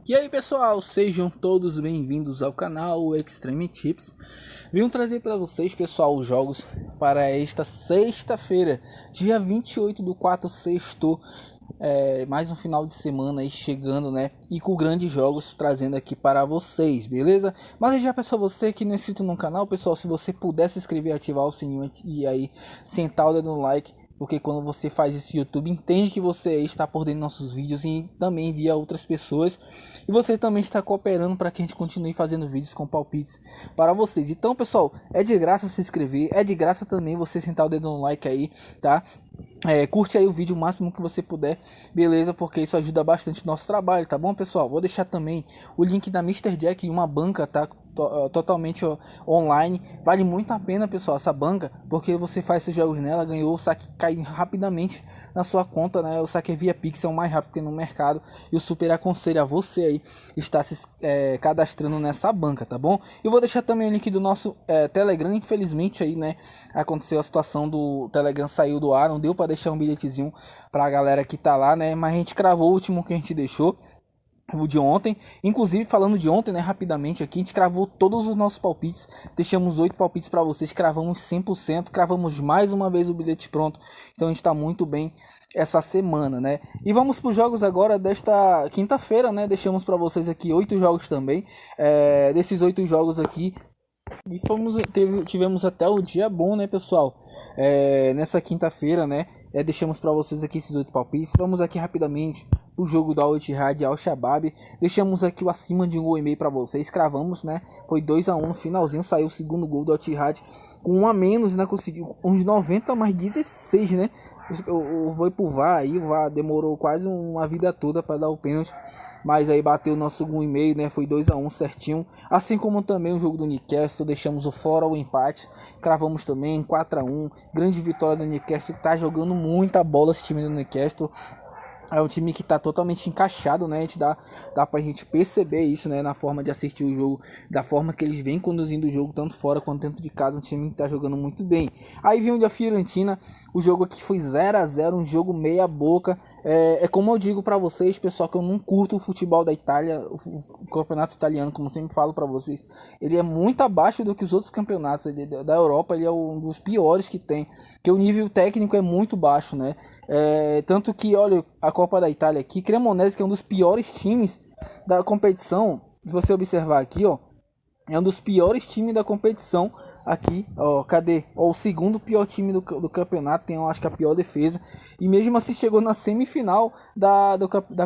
E aí pessoal, sejam todos bem-vindos ao canal Extreme Tips. Vim trazer para vocês, pessoal, os jogos para esta sexta-feira, dia 28 do 4, sexto. Mais um final de semana aí chegando, né? E com grandes jogos trazendo aqui para vocês, beleza? Mas já pessoal, você que não é inscrito no canal, pessoal, se você puder se inscrever, ativar o sininho e aí sentar o dedo no like, porque quando você faz isso, o YouTube entende que você está por dentro dos nossos vídeos e também envia a outras pessoas. E você também está cooperando para que a gente continue fazendo vídeos com palpites para vocês. Então, pessoal, é de graça se inscrever, é de graça também você sentar o dedo no like aí, tá? Curte aí o vídeo o máximo que você puder, beleza? Porque isso ajuda bastante o nosso trabalho, tá bom, pessoal? Vou deixar também o link da Mr. Jack em uma banca, tá? Totalmente online. Vale muito a pena, pessoal, essa banca, porque você faz seus jogos nela, ganhou, o saque cai rapidamente na sua conta, né? O saque é via Pix, é o mais rápido que tem no mercado. E eu super aconselho a você aí estar se cadastrando nessa banca, tá bom? Eu vou deixar também o link do nosso Telegram. Infelizmente aí, né, aconteceu a situação do Telegram, saiu do ar, não deu para deixar um bilhetezinho pra galera que tá lá, né? Mas a gente cravou o último que a gente deixou, o de ontem. Inclusive, falando de ontem, né, rapidamente aqui, a gente cravou todos os nossos palpites, deixamos 8 palpites para vocês, cravamos 100%, cravamos mais uma vez o bilhete pronto. Então a gente está muito bem essa semana, né? E vamos para os jogos agora desta quinta-feira, né? Deixamos para vocês aqui 8 jogos também. Desses 8 jogos aqui, e tivemos até o dia bom, né, pessoal? Nessa quinta-feira, né? Deixamos para vocês aqui esses 8 palpites. Vamos aqui rapidamente o jogo do Al-Ittihad e Al-Shabaab. Deixamos aqui o acima de 1,5 para vocês. Cravamos, né? Foi 2-1 no finalzinho. Saiu o segundo gol do Al-Ittihad com 1 a menos, né? Conseguiu uns 90 mais 16, né? Foi pro VAR aí. O VAR demorou quase uma vida toda para dar o pênalti. Mas aí bateu o nosso 1,5, né? Foi 2-1 certinho. Assim como também o jogo do Newcastle. Deixamos o fora o empate. Cravamos também 4-1. Grande vitória do Newcastle, que tá jogando muita bola esse time do Newcastle. É um time que está totalmente encaixado, né? A gente dá pra gente perceber isso, né? Na forma de assistir o jogo, da forma que eles vêm conduzindo o jogo, tanto fora quanto dentro de casa. Um time que está jogando muito bem. Aí vem o da Fiorentina, o jogo aqui foi 0-0, um jogo meia boca. Como eu digo para vocês, pessoal, que eu não curto o futebol da Itália, o campeonato italiano, como eu sempre falo para vocês. Ele é muito abaixo do que os outros campeonatos da Europa. Ele é um dos piores que tem, que o nível técnico é muito baixo, né? Tanto que, olha, a Copa da Itália aqui, Cremonese, que é um dos piores times da competição, se você observar aqui, ó, é um dos piores times da competição aqui, ó, cadê? Ó, o segundo pior time do campeonato, tem, eu acho que a pior defesa, e mesmo assim chegou na semifinal da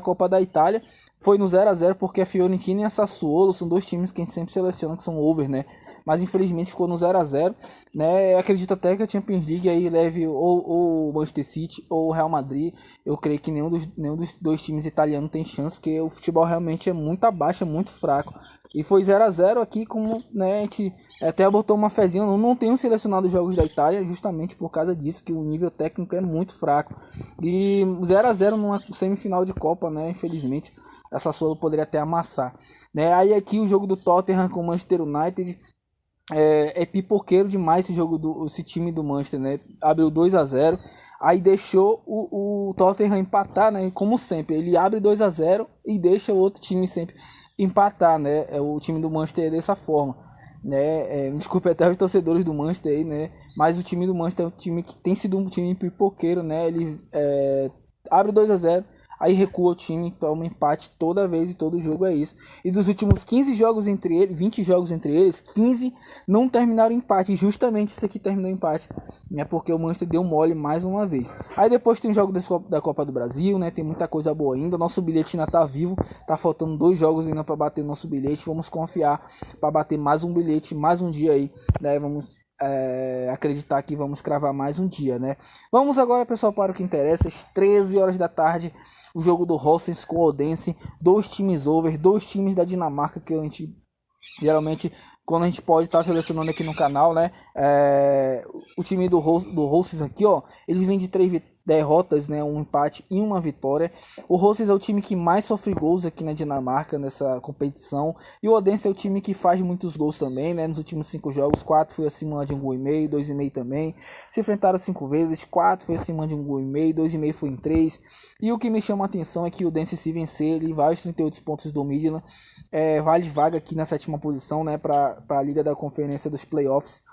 Copa da Itália. Foi no 0-0, porque a Fiorentina e a Sassuolo são dois times que a gente sempre seleciona, que são over, né? Mas infelizmente ficou no 0-0, né? Eu acredito até que a Champions League aí leve ou o Manchester City ou o Real Madrid. Eu creio que nenhum dos dois times italianos tem chance, porque o futebol realmente é muito abaixo, é muito fraco. E foi 0-0 aqui, como, né, a gente até botou uma fezinha. Eu não tenho selecionado os jogos da Itália justamente por causa disso, que o nível técnico é muito fraco. E 0-0 numa semifinal de Copa, né, infelizmente, essa Sassuolo poderia até amassar, né? Aí aqui o jogo do Tottenham com o Manchester United, pipoqueiro demais esse time do Manchester, né? Abriu 2-0, aí deixou o Tottenham empatar, né? Como sempre, ele abre 2-0 e deixa o outro time sempre empatar, né? O time do Manchester dessa forma, né? Desculpe até os torcedores do Manchester aí, né? Mas o time do Manchester é um time que tem sido um time pipoqueiro, né? Ele abre 2-0, aí recua o time, toma empate toda vez, e todo jogo é isso. E dos últimos 15 jogos entre eles, 20 jogos entre eles, 15 não terminaram empate. E justamente isso aqui terminou empate, né? Porque o Manchester deu mole mais uma vez. Aí depois tem o jogo da Copa do Brasil, né? Tem muita coisa boa ainda. Nosso bilhete ainda tá vivo, tá faltando 2 jogos ainda para bater o nosso bilhete. Vamos confiar para bater mais um bilhete, mais um dia aí, né? Vamos acreditar que vamos cravar mais um dia, né? Vamos agora, pessoal, para o que interessa. Às 13 horas da tarde, o jogo do Horsens com o Odense, 2 times over, 2 times da Dinamarca, que a gente geralmente, quando a gente pode estar selecionando aqui no canal, né? O time do Horsens aqui, ó, ele vem de derrotas, né, um empate e uma vitória. O Horsens é o time que mais sofre gols aqui na Dinamarca nessa competição, e o Odense é o time que faz muitos gols também, né, nos últimos 5 jogos, 4 foi acima de 1,5 gol, 2,5 também. Se enfrentaram 5 vezes, 4 foi acima de 1,5 gol, 2,5 foi em 3. E o que me chama a atenção é que o Odense, se vencer, ele vai aos 38 pontos do Midland, vale vaga aqui na 7ª posição, né, para a Liga da Conferência dos Playoffs.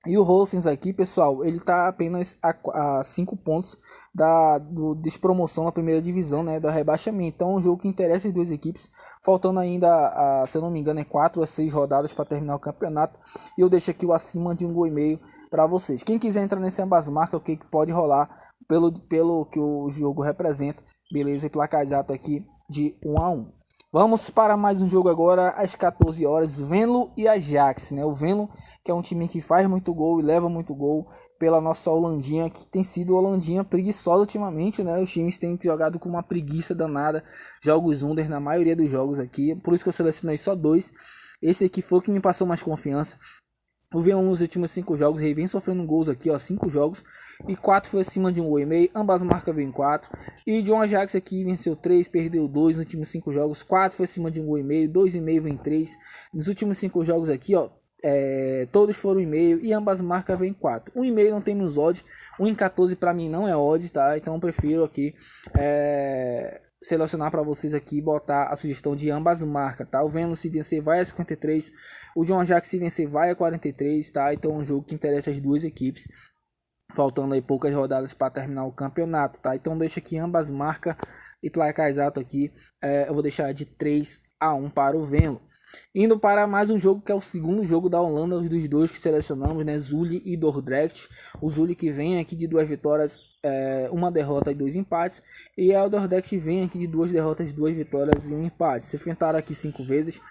E o Horsens aqui, pessoal, ele tá apenas a 5 pontos do despromoção na primeira divisão, né, da rebaixamento. Então é um jogo que interessa as duas equipes, faltando ainda, se eu não me engano, 4 a 6 rodadas para terminar o campeonato. E eu deixo aqui o acima de 1,5 gol para vocês. Quem quiser entrar nesse ambas marcas, o que pode rolar pelo que o jogo representa, beleza? E placar exato aqui de 1-1. Vamos para mais um jogo agora às 14 horas, Venlo e Ajax, né? O Venlo, que é um time que faz muito gol e leva muito gol, pela nossa Holandinha, que tem sido Holandinha preguiçosa ultimamente, né? Os times têm jogado com uma preguiça danada, jogos under na maioria dos jogos aqui, por isso que eu selecionei só 2. Esse aqui foi o que me passou mais confiança. O V1 nos últimos 5 jogos, ele vem sofrendo gols aqui, ó, 5 jogos, e 4 foi acima de 1,5 gol, ambas marcas vêm 4, e John Ajax aqui venceu 3, perdeu 2 nos últimos 5 jogos, 4 foi acima de 1,5 gol, 2,5 vem 3, nos últimos 5 jogos aqui, ó, todos foram 1,5 e ambas marcas vêm 4. 1,5 não temos odd, 1,14 para mim não é odd, tá? Então eu prefiro aqui selecionar para vocês aqui, botar a sugestão de ambas marcas, tá? O Venlo, se vencer, vai a 53, o John Ajax, se vencer, vai a 43, tá? Então é um jogo que interessa as duas equipes, faltando aí poucas rodadas para terminar o campeonato, tá? Então deixa aqui ambas marcas e placar exato aqui, eu vou deixar de 3-1 para o Venlo. Indo para mais um jogo, que é o segundo jogo da Holanda, os dos dois que selecionamos, né? Zwolle e Dordrecht. O Zwolle que vem aqui de 2 vitórias, 1 derrota e 2 empates. E o Dordrecht vem aqui de 2 derrotas, 2 vitórias e 1 empate. Se enfrentaram aqui 5 vezes.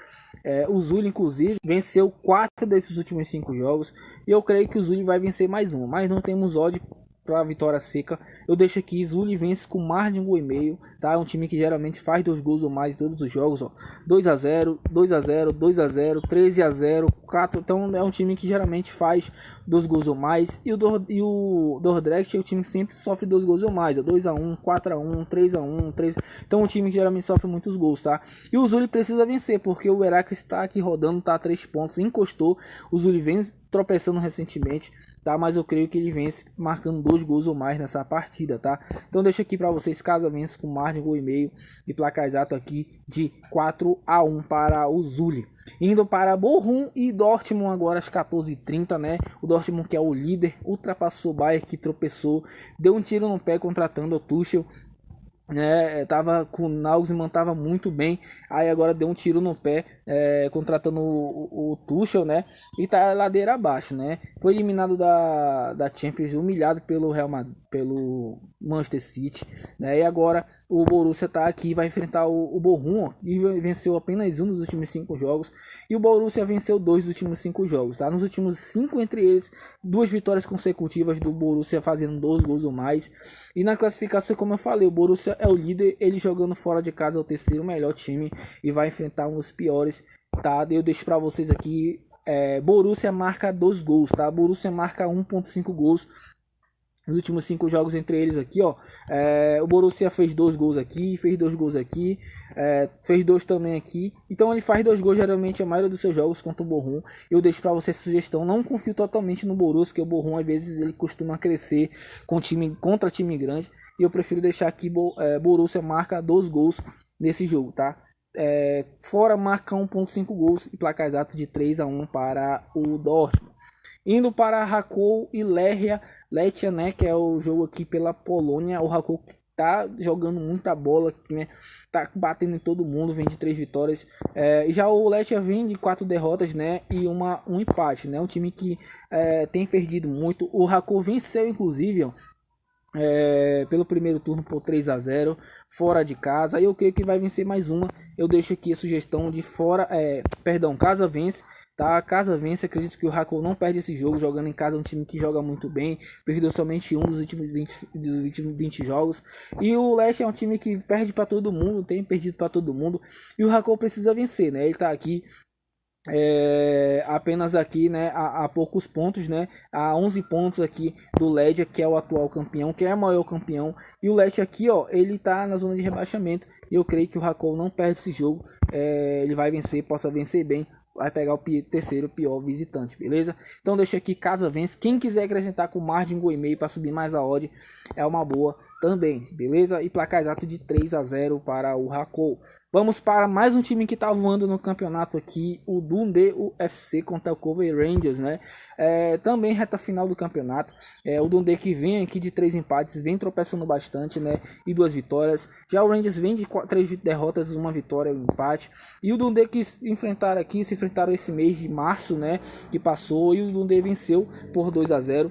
O Zwolle, inclusive, venceu 4 desses últimos 5 jogos. E eu creio que o Zwolle vai vencer mais um. Mas não temos odd para a vitória seca. Eu deixo aqui, Zwolle vence com mais de 1,5 gol, tá? É um time que geralmente faz 2 gols ou mais em todos os jogos, ó. 2-0, 2-0, 2-0, 13-0, 4. Então é um time que geralmente faz 2 gols ou mais. E o Dordrecht é o time que sempre sofre 2 gols ou mais, ó. 2-1, 4-1, 3-1, 3. Então é um time que geralmente sofre muitos gols, tá? E o Zwolle precisa vencer, porque o Heracles está aqui rodando, tá a 3 pontos, encostou. O Zwolle vem tropeçando recentemente, tá? Mas eu creio que ele vence marcando 2 gols ou mais nessa partida, tá? Então deixa aqui para vocês, caso vence com margem de 1,5 gol e placar exato aqui de 4-1 para o Zwolle. Indo para Bochum e Dortmund agora às 14h30, né? O Dortmund, que é o líder, ultrapassou o Bayern, que tropeçou, deu um tiro no pé contratando o Tuchel. Tava com o Nagelsmann, tava muito bem, aí agora deu um tiro no pé, contratando o Tuchel, né? E tá ladeira abaixo, né? Foi eliminado da Champions, humilhado pelo Real Madrid, pelo Manchester City, né? E agora o Borussia tá aqui, vai enfrentar o Bochum, que venceu apenas um dos últimos 5 jogos, e o Borussia venceu 2 dos últimos 5 jogos, tá? Nos últimos 5 entre eles, 2 vitórias consecutivas do Borussia fazendo 12 gols ou mais. E na classificação, como eu falei, o Borussia é o líder, ele jogando fora de casa é o terceiro melhor time e vai enfrentar um dos piores, tá? Eu deixo para vocês aqui, Borussia marca 2 gols, tá? Borussia marca 1,5 gols nos últimos 5 jogos entre eles aqui, ó. O Borussia fez 2 gols aqui, fez 2 gols aqui, fez 2 também aqui. Então ele faz 2 gols geralmente a maioria dos seus jogos contra o Bochum. Eu deixo para você essa sugestão. Não confio totalmente no Borussia, que o Bochum às vezes ele costuma crescer contra time grande. E eu prefiro deixar aqui Borussia marca 2 gols nesse jogo, tá? Fora marca 1,5 gols e placar exato de 3-1 para o Dortmund. Indo para Rakow e Lechia, né, que é o jogo aqui pela Polônia. O Rakow que tá jogando muita bola, né, tá batendo em todo mundo, vem de 3 vitórias. Já o Lechia vem de 4 derrotas, né, e um empate, né, um time que tem perdido muito. O Rakow venceu, inclusive, ó, pelo primeiro turno por 3-0 fora de casa. Aí eu creio que vai vencer mais uma. Eu deixo aqui a sugestão de casa vence, tá? Casa vence, acredito que o Rakow não perde esse jogo jogando em casa, um time que joga muito bem, perdeu somente um dos últimos 20 jogos. E o Leste é um time que perde para todo mundo, tem perdido para todo mundo, e o Rakow precisa vencer, né? Ele tá aqui apenas aqui, né, a poucos pontos, né, a 11 pontos aqui do Legia, que é o atual campeão, que é o maior campeão, e o Legia aqui, ó, ele tá na zona de rebaixamento, e eu creio que o Rakow não perde esse jogo, ele vai vencer, possa vencer bem, vai pegar o terceiro pior visitante, beleza? Então deixa aqui, casa vence, quem quiser acrescentar com margem gol e meio para subir mais a odd, é uma boa também, beleza? E placar exato de 3-0 para o Rakow. Vamos para mais um time que tá voando no campeonato aqui, o Dundee UFC contra o Covey Rangers, né? Também reta final do campeonato. O Dundee que vem aqui de 3 empates, vem tropeçando bastante, né? E 2 vitórias. Já o Rangers vem de 3 derrotas, 1 vitória e 1 empate. E o Dundee que se enfrentaram esse mês de março, né? Que passou, e o Dundee venceu por 2-0.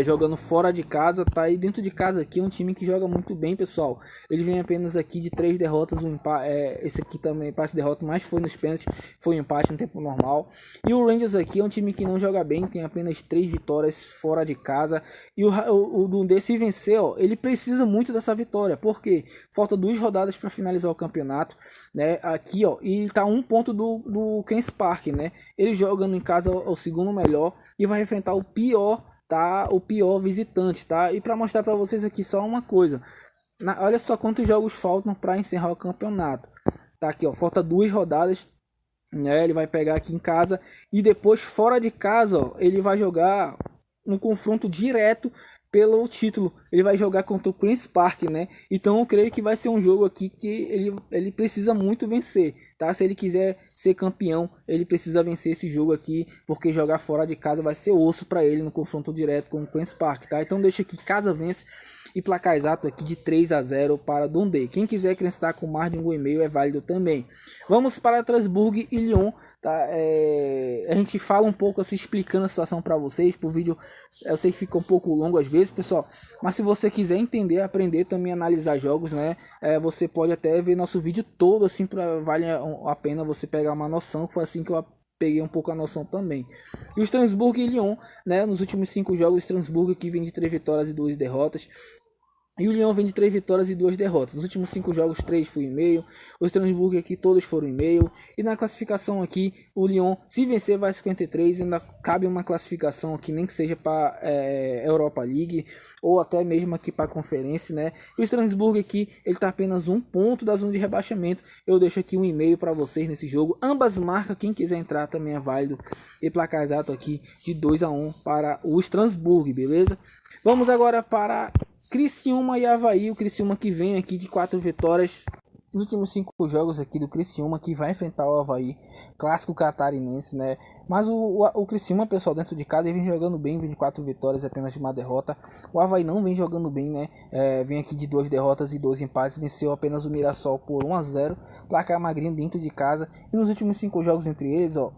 Jogando fora de casa, tá? E dentro de casa aqui é um time que joga muito bem, pessoal. Ele vem apenas aqui de 3 derrotas, um empate. Esse aqui também empate derrota, mas foi nos pênaltis, foi um empate no tempo normal. E o Rangers aqui é um time que não joga bem, tem apenas 3 vitórias fora de casa. E o Dundee, se vencer, ó, ele precisa muito dessa vitória, porque falta 2 rodadas para finalizar o campeonato, né? Aqui, ó, e tá 1 ponto do Queen's Park, né? Ele jogando em casa o segundo melhor e vai enfrentar o pior, tá, o pior visitante, tá? E para mostrar para vocês aqui só uma coisa, olha só quantos jogos faltam para encerrar o campeonato, tá? Aqui, ó, falta 2 rodadas, né? Ele vai pegar aqui em casa e depois fora de casa, ó, ele vai jogar um confronto direto pelo título. Ele vai jogar contra o Queen's Park, né? Então eu creio que vai ser um jogo aqui que ele precisa muito vencer, tá? Se ele quiser ser campeão, ele precisa vencer esse jogo aqui, porque jogar fora de casa vai ser osso para ele no confronto direto com o Queen's Park, tá? Então deixa aqui, casa vence, e placar exato aqui de 3-0 para Dundee. Quem quiser acrescentar com margem de 1,5 é válido também. Vamos para Strasbourg e Lyon, tá? A gente fala um pouco assim, explicando a situação para vocês. Por vídeo eu sei que fica um pouco longo às vezes, pessoal, mas se você quiser entender, aprender também a analisar jogos, né? Você pode até ver nosso vídeo todo assim, para vale a pena você pegar uma noção. Foi assim que eu peguei um pouco a noção também. E o Strasbourg e Lyon, né? Nos últimos 5 jogos, o Strasbourg aqui vem de 3 vitórias e 2 derrotas. E o Lyon vem de 3 vitórias e 2 derrotas. Nos últimos 5 jogos, 3 foi 1,5. O Strasbourg aqui, todos foram 1,5. E na classificação aqui, o Lyon, se vencer, vai 53. Ainda cabe uma classificação aqui, nem que seja para Europa League, ou até mesmo aqui para a Conferência, né? E o Strasbourg aqui, ele tá apenas 1 ponto da zona de rebaixamento. Eu deixo aqui 1,5 para vocês nesse jogo. Ambas marcas, quem quiser entrar também é válido. E placar exato aqui de 2-1 para o Strasbourg, beleza? Vamos agora para Criciúma e Avaí. O Criciúma que vem aqui de 4 vitórias nos últimos 5 jogos aqui do Criciúma, que vai enfrentar o Avaí, clássico catarinense, né? Mas o Criciúma, pessoal, dentro de casa, ele vem jogando bem, vem de 4 vitórias, apenas de uma derrota. O Avaí não vem jogando bem, né? Vem aqui de 2 derrotas e 2 empates, venceu apenas o Mirassol por 1-0, placar magrinho dentro de casa. E nos últimos 5 jogos entre eles, ó,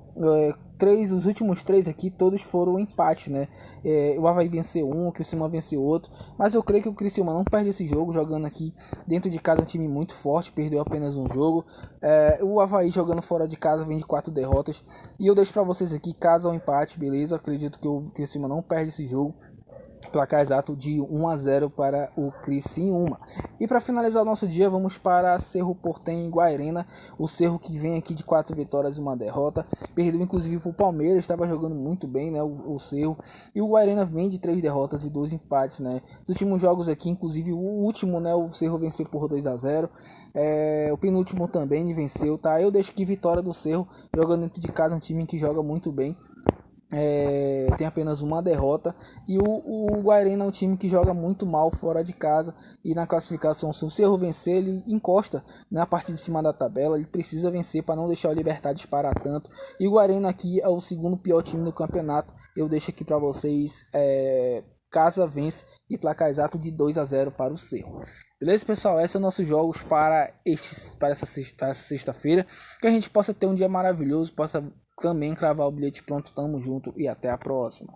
os últimos 3 aqui, todos foram empate, né? O Avaí venceu um, o Criciúma venceu outro, mas eu creio que o Criciúma não perde esse jogo, jogando aqui dentro de casa, um time muito forte, perdeu apenas um jogo. O Avaí jogando fora de casa vem de 4 derrotas, e eu deixo para vocês aqui, caso ao empate, beleza? Acredito que o Criciúma não perde esse jogo. Placar exato de 1-0 para o Criciúma. E para finalizar o nosso dia, vamos para Cerro Porteño e Guairena. O Cerro que vem aqui de 4 vitórias e 1 derrota. Perdeu inclusive para o Palmeiras, estava jogando muito bem, né, o Cerro. E o Guairena vem de 3 derrotas e 2 empates, né. Os últimos jogos aqui, inclusive o último, né, o Cerro venceu por 2-0. O penúltimo também venceu, tá? Eu deixo aqui vitória do Cerro, jogando dentro de casa, um time que joga muito bem. Tem apenas 1 derrota, e o Guairena é um time que joga muito mal fora de casa, e na classificação, se o Cerro vencer, ele encosta na parte de cima da tabela. Ele precisa vencer para não deixar o Libertad disparar tanto, e o Guairena aqui é o segundo pior time do campeonato. Eu deixo aqui para vocês, casa vence, e placar exato de 2-0 para o Cerro. Beleza, pessoal? Esses são nossos jogos para essa sexta-feira. Que a gente possa ter um dia maravilhoso, possa também cravar o bilhete pronto. Tamo junto e até a próxima.